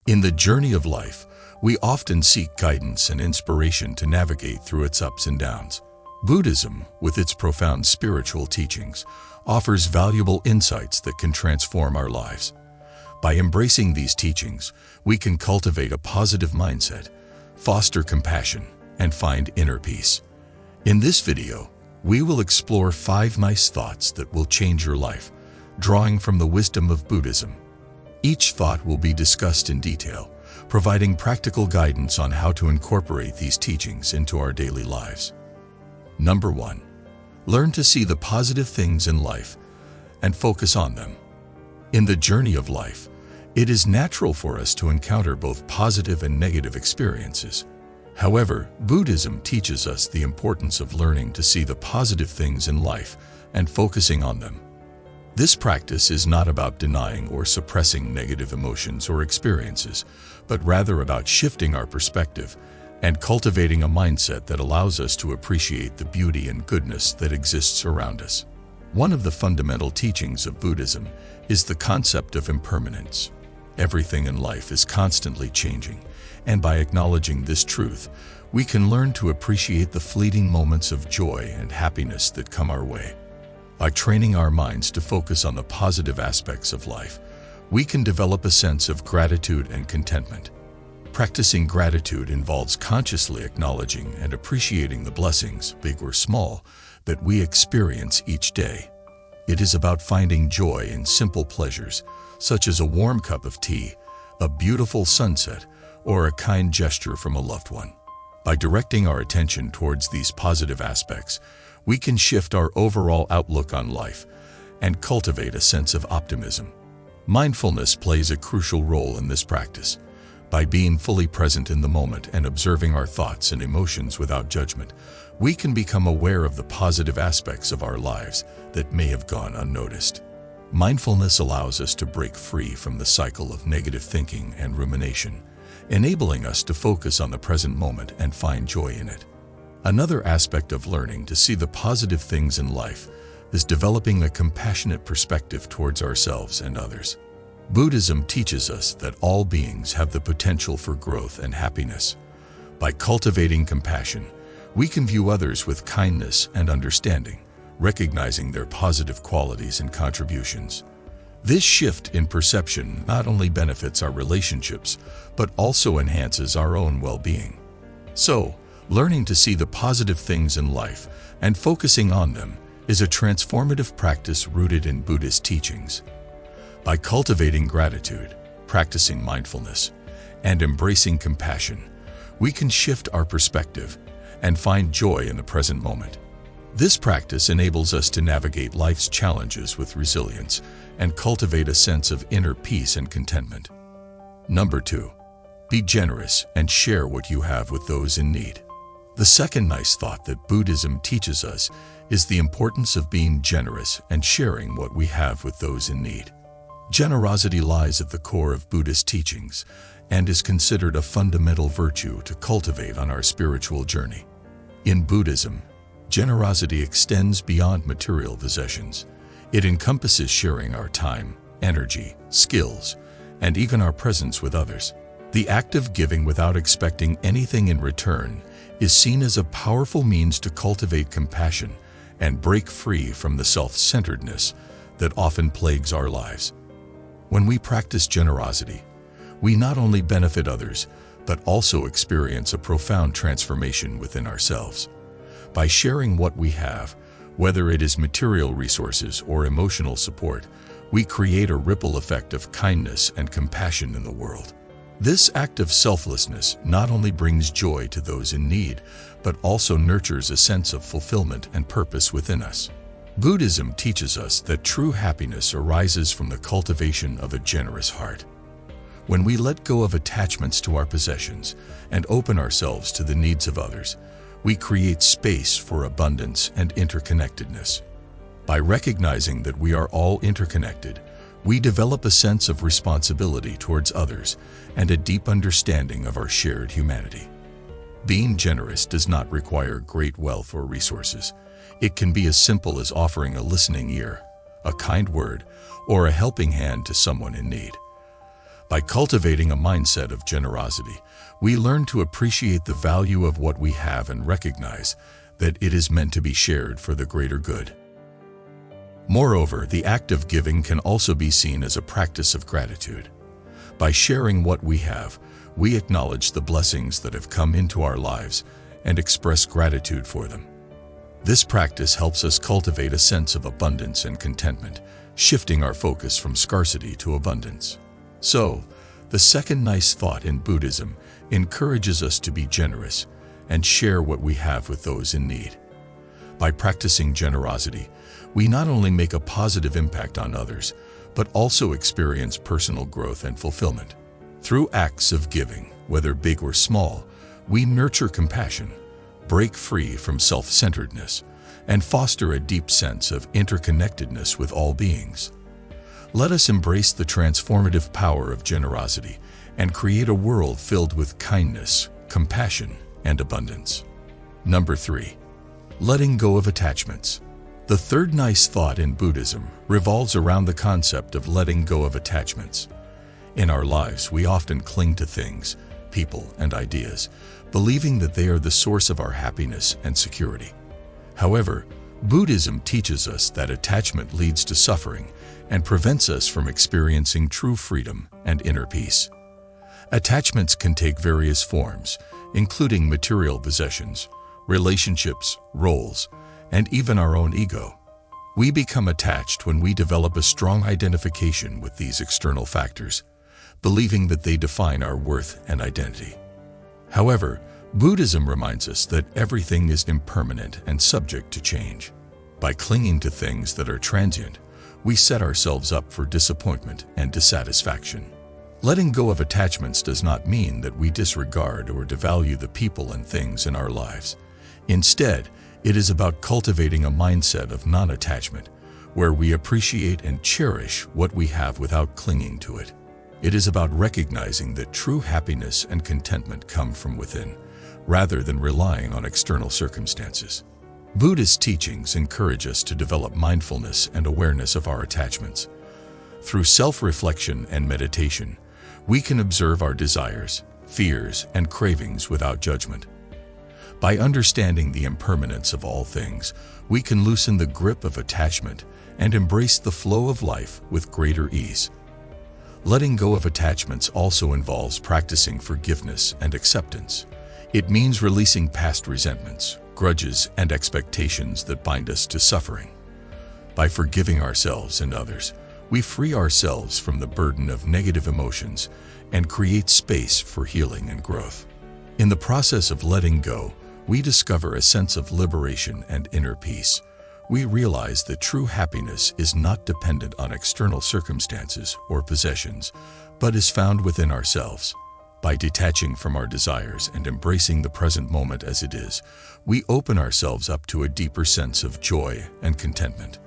In the journey of life, we often seek guidance and inspiration to navigate through its ups and downs. Buddhism, with its profound spiritual teachings, offers valuable insights that can transform our lives. By embracing these teachings, we can cultivate a positive mindset, foster compassion, and find inner peace. In this video, we will explore 5 nice thoughts that will change your life, drawing from the wisdom of Buddhism. Each thought will be discussed in detail, providing practical guidance on how to incorporate these teachings into our daily lives. Number 1. Learn to see the positive things in life and focus on them. In the journey of life, it is natural for us to encounter both positive and negative experiences. However, Buddhism teaches us the importance of learning to see the positive things in life and focusing on them. This practice is not about denying or suppressing negative emotions or experiences, but rather about shifting our perspective and cultivating a mindset that allows us to appreciate the beauty and goodness that exists around us. One of the fundamental teachings of Buddhism is the concept of impermanence. Everything in life is constantly changing, and by acknowledging this truth, we can learn to appreciate the fleeting moments of joy and happiness that come our way. By training our minds to focus on the positive aspects of life, we can develop a sense of gratitude and contentment. Practicing gratitude involves consciously acknowledging and appreciating the blessings, big or small, that we experience each day. It is about finding joy in simple pleasures, such as a warm cup of tea, a beautiful sunset, or a kind gesture from a loved one. By directing our attention towards these positive aspects, we can shift our overall outlook on life and cultivate a sense of optimism. Mindfulness plays a crucial role in this practice. By being fully present in the moment and observing our thoughts and emotions without judgment, we can become aware of the positive aspects of our lives that may have gone unnoticed. Mindfulness allows us to break free from the cycle of negative thinking and rumination, enabling us to focus on the present moment and find joy in it. Another aspect of learning to see the positive things in life is developing a compassionate perspective towards ourselves and others. Buddhism teaches us that all beings have the potential for growth and happiness. By cultivating compassion, we can view others with kindness and understanding, recognizing their positive qualities and contributions. This shift in perception not only benefits our relationships, but also enhances our own well-being. So, learning to see the positive things in life and focusing on them is a transformative practice rooted in Buddhist teachings. By cultivating gratitude, practicing mindfulness, and embracing compassion, we can shift our perspective and find joy in the present moment. This practice enables us to navigate life's challenges with resilience and cultivate a sense of inner peace and contentment. Number 2. Be generous and share what you have with those in need. The second nice thought that Buddhism teaches us is the importance of being generous and sharing what we have with those in need. Generosity lies at the core of Buddhist teachings and is considered a fundamental virtue to cultivate on our spiritual journey. In Buddhism, generosity extends beyond material possessions. It encompasses sharing our time, energy, skills, and even our presence with others. The act of giving without expecting anything in return is seen as a powerful means to cultivate compassion and break free from the self-centeredness that often plagues our lives. When we practice generosity, we not only benefit others, but also experience a profound transformation within ourselves. By sharing what we have, whether it is material resources or emotional support, we create a ripple effect of kindness and compassion in the world. This act of selflessness not only brings joy to those in need, but also nurtures a sense of fulfillment and purpose within us. Buddhism teaches us that true happiness arises from the cultivation of a generous heart. When we let go of attachments to our possessions and open ourselves to the needs of others, we create space for abundance and interconnectedness. By recognizing that we are all interconnected, we develop a sense of responsibility towards others and a deep understanding of our shared humanity. Being generous does not require great wealth or resources. It can be as simple as offering a listening ear, a kind word, or a helping hand to someone in need. By cultivating a mindset of generosity, we learn to appreciate the value of what we have and recognize that it is meant to be shared for the greater good. Moreover, the act of giving can also be seen as a practice of gratitude. By sharing what we have, we acknowledge the blessings that have come into our lives and express gratitude for them. This practice helps us cultivate a sense of abundance and contentment, shifting our focus from scarcity to abundance. So, the second nice thought in Buddhism encourages us to be generous and share what we have with those in need. By practicing generosity, we not only make a positive impact on others, but also experience personal growth and fulfillment. Through acts of giving, whether big or small, we nurture compassion, break free from self-centeredness, and foster a deep sense of interconnectedness with all beings. Let us embrace the transformative power of generosity and create a world filled with kindness, compassion, and abundance. Number 3. Letting go of attachments. The third nice thought in Buddhism revolves around the concept of letting go of attachments. In our lives, we often cling to things, people, and ideas, believing that they are the source of our happiness and security. However, Buddhism teaches us that attachment leads to suffering and prevents us from experiencing true freedom and inner peace. Attachments can take various forms, including material possessions, relationships, roles, and even our own ego. We become attached when we develop a strong identification with these external factors, believing that they define our worth and identity. However, Buddhism reminds us that everything is impermanent and subject to change. By clinging to things that are transient, we set ourselves up for disappointment and dissatisfaction. Letting go of attachments does not mean that we disregard or devalue the people and things in our lives. Instead, it is about cultivating a mindset of non-attachment, where we appreciate and cherish what we have without clinging to it. It is about recognizing that true happiness and contentment come from within, rather than relying on external circumstances. Buddhist teachings encourage us to develop mindfulness and awareness of our attachments. Through self-reflection and meditation, we can observe our desires, fears, and cravings without judgment. By understanding the impermanence of all things, we can loosen the grip of attachment and embrace the flow of life with greater ease. Letting go of attachments also involves practicing forgiveness and acceptance. It means releasing past resentments, grudges, and expectations that bind us to suffering. By forgiving ourselves and others, we free ourselves from the burden of negative emotions and create space for healing and growth. In the process of letting go, we discover a sense of liberation and inner peace. We realize that true happiness is not dependent on external circumstances or possessions, but is found within ourselves. By detaching from our desires and embracing the present moment as it is, we open ourselves up to a deeper sense of joy and contentment.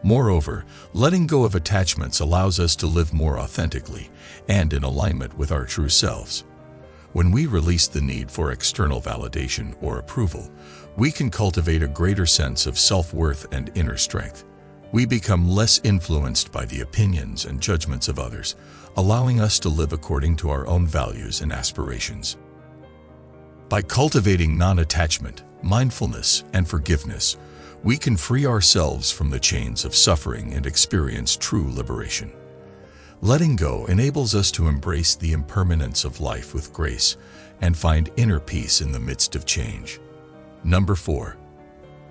Moreover, letting go of attachments allows us to live more authentically and in alignment with our true selves. When we release the need for external validation or approval, we can cultivate a greater sense of self-worth and inner strength. We become less influenced by the opinions and judgments of others, allowing us to live according to our own values and aspirations. By cultivating non-attachment, mindfulness, and forgiveness, we can free ourselves from the chains of suffering and experience true liberation. Letting go enables us to embrace the impermanence of life with grace and find inner peace in the midst of change. Number 4.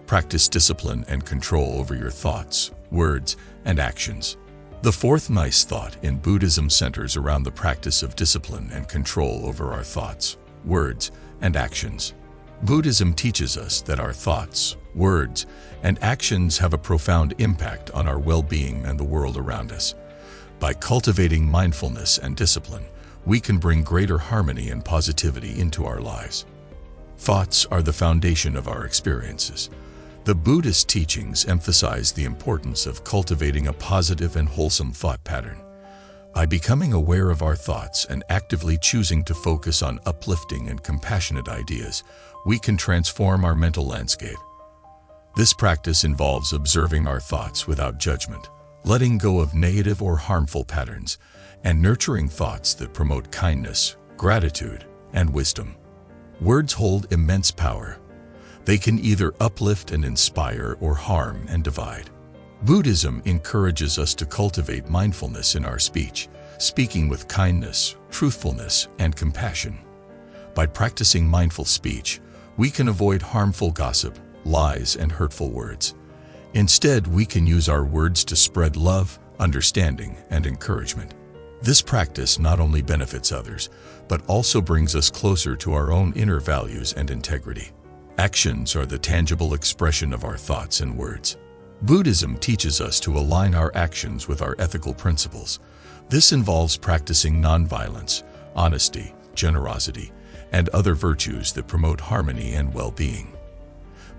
Practice discipline and control over your thoughts, words, and actions. The fourth nice thought in Buddhism centers around the practice of discipline and control over our thoughts, words, and actions. Buddhism teaches us that our thoughts, words, and actions have a profound impact on our well-being and the world around us. By cultivating mindfulness and discipline, we can bring greater harmony and positivity into our lives. Thoughts are the foundation of our experiences. The Buddhist teachings emphasize the importance of cultivating a positive and wholesome thought pattern. By becoming aware of our thoughts and actively choosing to focus on uplifting and compassionate ideas, we can transform our mental landscape. This practice involves observing our thoughts without judgment, letting go of negative or harmful patterns, and nurturing thoughts that promote kindness, gratitude, and wisdom. Words hold immense power. They can either uplift and inspire or harm and divide. Buddhism encourages us to cultivate mindfulness in our speech, speaking with kindness, truthfulness, and compassion. By practicing mindful speech, we can avoid harmful gossip, lies, and hurtful words. Instead, we can use our words to spread love, understanding, and encouragement. This practice not only benefits others, but also brings us closer to our own inner values and integrity. Actions are the tangible expression of our thoughts and words. Buddhism teaches us to align our actions with our ethical principles. This involves practicing nonviolence, honesty, generosity, and other virtues that promote harmony and well-being.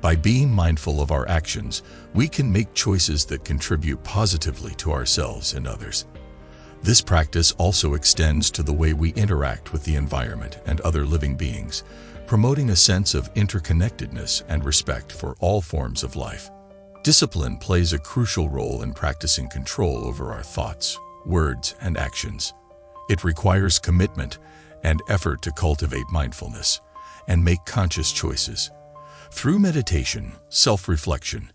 By being mindful of our actions, we can make choices that contribute positively to ourselves and others. This practice also extends to the way we interact with the environment and other living beings, promoting a sense of interconnectedness and respect for all forms of life. Discipline plays a crucial role in practicing control over our thoughts, words, and actions. It requires commitment and effort to cultivate mindfulness and make conscious choices. Through meditation, self-reflection,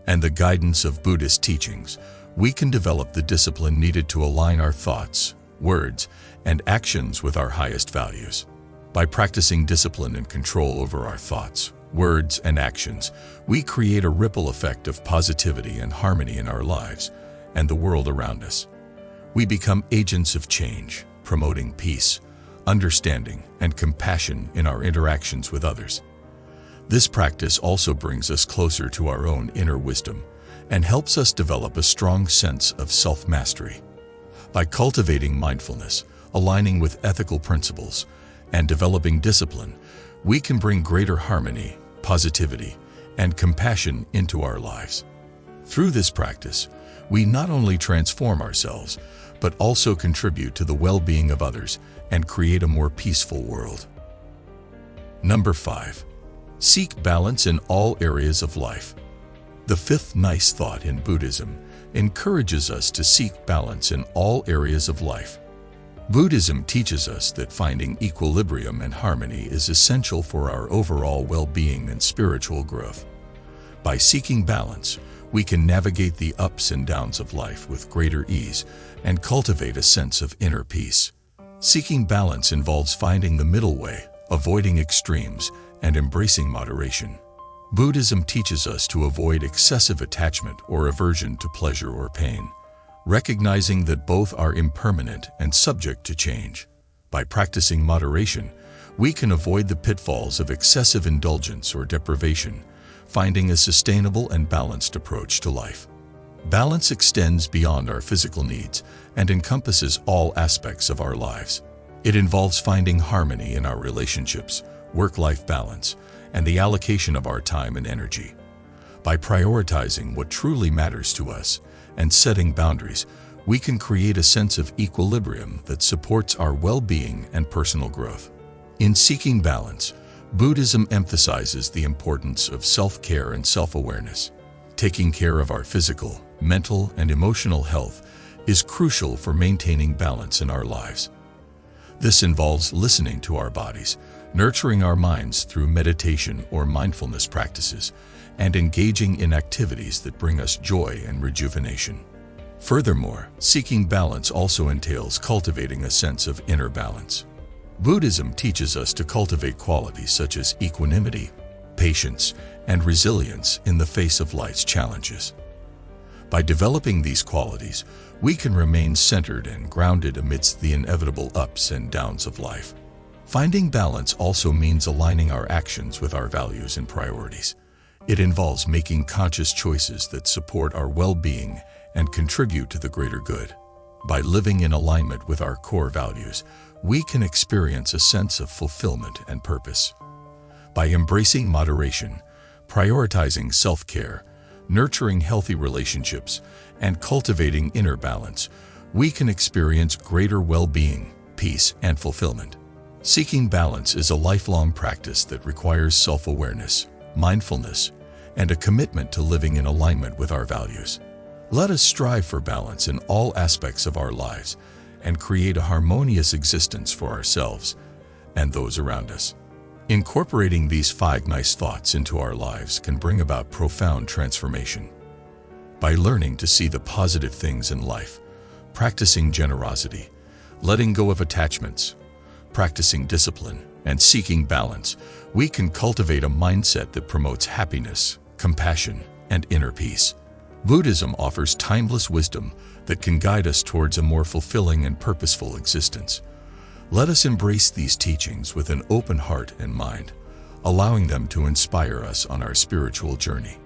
and the guidance of Buddhist teachings, we can develop the discipline needed to align our thoughts, words, and actions with our highest values. By practicing discipline and control over our thoughts, words, and actions, we create a ripple effect of positivity and harmony in our lives and the world around us. We become agents of change, promoting peace, understanding, and compassion in our interactions with others. This practice also brings us closer to our own inner wisdom and helps us develop a strong sense of self-mastery. By cultivating mindfulness, aligning with ethical principles, and developing discipline, we can bring greater harmony, positivity, and compassion into our lives. Through this practice, we not only transform ourselves, but also contribute to the well-being of others and create a more peaceful world. Number 5. Seek balance in all areas of life. The fifth nice thought in Buddhism encourages us to seek balance in all areas of life. Buddhism teaches us that finding equilibrium and harmony is essential for our overall well-being and spiritual growth. By seeking balance, we can navigate the ups and downs of life with greater ease and cultivate a sense of inner peace. Seeking balance involves finding the middle way, avoiding extremes, and embracing moderation. Buddhism teaches us to avoid excessive attachment or aversion to pleasure or pain, recognizing that both are impermanent and subject to change. By practicing moderation, we can avoid the pitfalls of excessive indulgence or deprivation, finding a sustainable and balanced approach to life. Balance extends beyond our physical needs and encompasses all aspects of our lives. It involves finding harmony in our relationships, work-life balance, and the allocation of our time and energy. By prioritizing what truly matters to us and setting boundaries, we can create a sense of equilibrium that supports our well-being and personal growth. In seeking balance, Buddhism emphasizes the importance of self-care and self-awareness. Taking care of our physical, mental, and emotional health is crucial for maintaining balance in our lives. This involves listening to our bodies, nurturing our minds through meditation or mindfulness practices, and engaging in activities that bring us joy and rejuvenation. Furthermore, seeking balance also entails cultivating a sense of inner balance. Buddhism teaches us to cultivate qualities such as equanimity, patience, and resilience in the face of life's challenges. By developing these qualities, we can remain centered and grounded amidst the inevitable ups and downs of life. Finding balance also means aligning our actions with our values and priorities. It involves making conscious choices that support our well-being and contribute to the greater good. By living in alignment with our core values, we can experience a sense of fulfillment and purpose. By embracing moderation, prioritizing self-care, nurturing healthy relationships, and cultivating inner balance, we can experience greater well-being, peace, and fulfillment. Seeking balance is a lifelong practice that requires self-awareness, mindfulness, and a commitment to living in alignment with our values. Let us strive for balance in all aspects of our lives and create a harmonious existence for ourselves and those around us. Incorporating these 5 nice thoughts into our lives can bring about profound transformation. By learning to see the positive things in life, practicing generosity, letting go of attachments, practicing discipline, and seeking balance, we can cultivate a mindset that promotes happiness, compassion, and inner peace. Buddhism offers timeless wisdom that can guide us towards a more fulfilling and purposeful existence. Let us embrace these teachings with an open heart and mind, allowing them to inspire us on our spiritual journey.